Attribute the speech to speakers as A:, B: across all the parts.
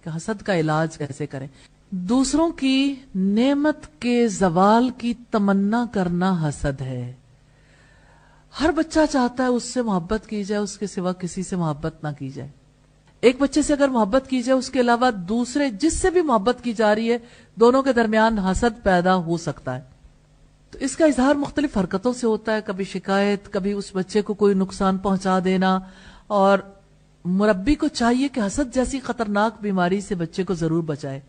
A: کہ حسد کا علاج کیسے کریں. دوسروں کی نعمت کے زوال کی تمنا کرنا حسد ہے. ہر بچہ چاہتا ہے اس سے محبت کی جائے، اس کے سوا کسی سے محبت نہ کی جائے. ایک بچے سے اگر محبت کی جائے، اس کے علاوہ دوسرے جس سے بھی محبت کی جا رہی ہے، دونوں کے درمیان حسد پیدا ہو سکتا ہے. تو اس کا اظہار مختلف حرکتوں سے ہوتا ہے، کبھی شکایت، کبھی اس بچے کو کوئی نقصان پہنچا دینا. اور مربی کو چاہیے کہ حسد جیسی خطرناک بیماری سے بچے کو ضرور بچائے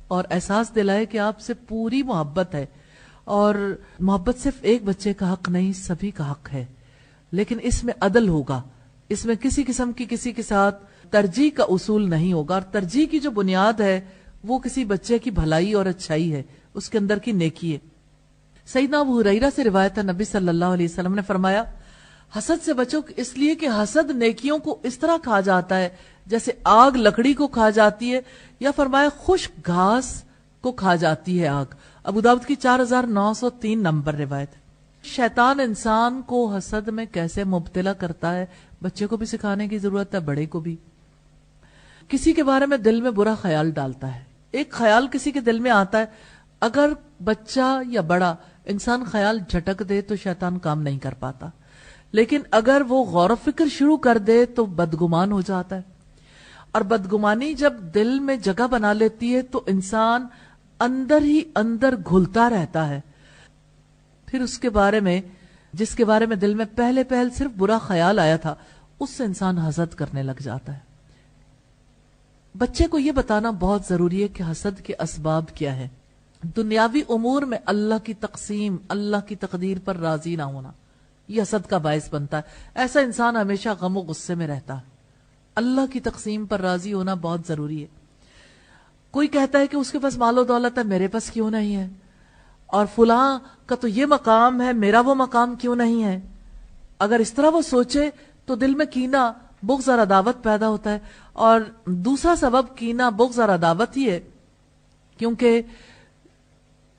A: اور احساس دلائے کہ آپ سے پوری محبت ہے، اور محبت صرف ایک بچے کا حق نہیں، سبھی کا حق ہے. لیکن اس میں عدل ہوگا، اس میں کسی قسم کی کسی کے ساتھ ترجیح کا اصول نہیں ہوگا. اور ترجیح کی جو بنیاد ہے وہ کسی بچے کی بھلائی اور اچھائی ہے، اس کے اندر کی نیکی ہے. سیدنا ابو ہریرہ سے روایت ہے، نبی صلی اللہ علیہ وسلم نے فرمایا حسد سے بچو، اس لیے کہ حسد نیکیوں کو اس طرح کھا جاتا ہے جیسے آگ لکڑی کو کھا جاتی ہے، یا فرمایا خشک گھاس کو کھا جاتی ہے آگ. ابو داؤد کی 4903 نمبر روایت. شیطان انسان کو حسد میں کیسے مبتلا کرتا ہے، بچے کو بھی سکھانے کی ضرورت ہے، بڑے کو بھی. کسی کے بارے میں دل میں برا خیال ڈالتا ہے. ایک خیال کسی کے دل میں آتا ہے، اگر بچہ یا بڑا انسان خیال جھٹک دے تو شیطان کام نہیں کر پاتا، لیکن اگر وہ غور و فکر شروع کر دے تو بدگمان ہو جاتا ہے. اور بدگمانی جب دل میں جگہ بنا لیتی ہے تو انسان اندر ہی اندر گھلتا رہتا ہے. پھر اس کے بارے میں، جس کے بارے میں دل میں پہلے صرف برا خیال آیا تھا، اس سے انسان حسد کرنے لگ جاتا ہے. بچے کو یہ بتانا بہت ضروری ہے کہ حسد کے اسباب کیا ہے. دنیاوی امور میں اللہ کی تقسیم، اللہ کی تقدیر پر راضی نہ ہونا، یہ حسد کا باعث بنتا ہے. ایسا انسان ہمیشہ غم و غصے میں رہتا ہے. اللہ کی تقسیم پر راضی ہونا بہت ضروری ہے. کوئی کہتا ہے کہ اس کے پاس مال و دولت ہے، میرے پاس کیوں نہیں ہے، اور فلاں کا تو یہ مقام ہے، میرا وہ مقام کیوں نہیں ہے. اگر اس طرح وہ سوچے تو دل میں کینہ، بغض اور عداوت پیدا ہوتا ہے. اور دوسرا سبب کینہ، بغض اور عداوت ہی ہے، کیونکہ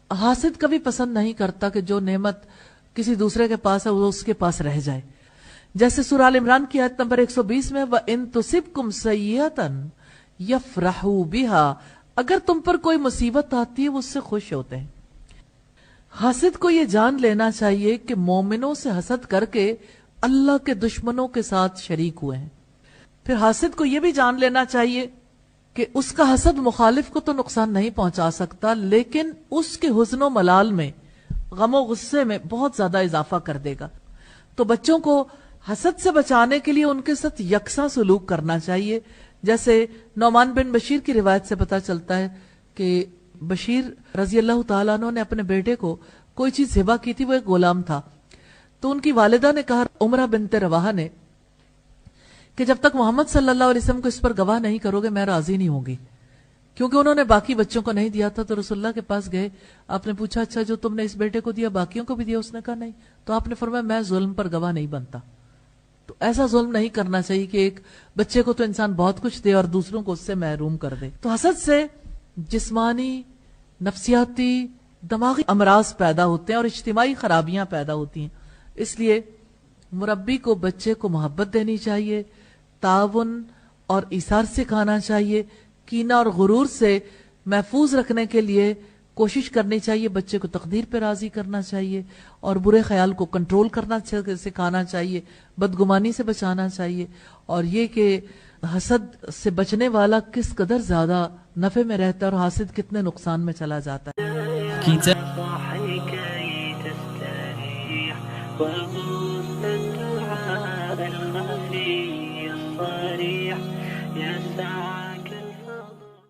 A: حاسد کبھی پسند نہیں کرتا کہ جو نعمت کسی دوسرے کے پاس ہے وہ اس کے پاس رہ جائے. جیسے سورہ آل عمران کی آیت نمبر 120 میں وَإِن تُصِبْكُمْ سَيِّئَةً يَفْرَحُوا بِهَا، اگر تم پر کوئی مصیبت آتی ہے وہ اس سے خوش ہوتے ہیں. حاسد کو یہ جان لینا چاہیے کہ مومنوں سے حسد کر کے اللہ کے دشمنوں کے ساتھ شریک ہوئے ہیں. پھر حاسد کو یہ بھی جان لینا چاہیے کہ اس کا حسد مخالف کو تو نقصان نہیں پہنچا سکتا، لیکن اس کے حزن و ملال میں، غم و غصے میں بہت زیادہ اضافہ کر دے گا. تو بچوں کو حسد سے بچانے کے لیے ان کے ساتھ یکساں سلوک کرنا چاہیے. جیسے نعمان بن بشیر کی روایت سے پتہ چلتا ہے کہ بشیر رضی اللہ تعالیٰ عنہ نے اپنے بیٹے کو کوئی چیز ہبہ کی تھی، وہ ایک غلام تھا. تو ان کی والدہ نے کہا عمرہ بنت رواحہ نے کہ جب تک محمد صلی اللہ علیہ وسلم کو اس پر گواہ نہیں کرو گے میں راضی نہیں ہوں گی. کیونکہ انہوں نے باقی بچوں کو نہیں دیا تھا. تو رسول اللہ کے پاس گئے، آپ نے پوچھا اچھا جو تم نے اس بیٹے کو دیا باقیوں کو بھی دیا؟ اس نے کہا نہیں. تو آپ نے فرمایا میں ظلم پر گواہ نہیں بنتا. تو ایسا ظلم نہیں کرنا چاہیے کہ ایک بچے کو تو انسان بہت کچھ دے اور دوسروں کو اس سے محروم کر دے. تو حسد سے جسمانی، نفسیاتی، دماغی امراض پیدا ہوتے ہیں اور اجتماعی خرابیاں پیدا ہوتی ہیں. اس لیے مربی کو بچے کو محبت دینی چاہیے، تعاون اور ایثار سکھانا چاہیے، کینہ اور غرور سے محفوظ رکھنے کے لیے کوشش کرنی چاہیے، بچے کو تقدیر پہ راضی کرنا چاہیے اور برے خیال کو کنٹرول کرنا سکھانا چاہیے، بدگمانی سے بچانا چاہیے. اور یہ کہ حسد سے بچنے والا کس قدر زیادہ نفع میں رہتا ہے اور حاسد کتنے نقصان میں چلا جاتا ہے.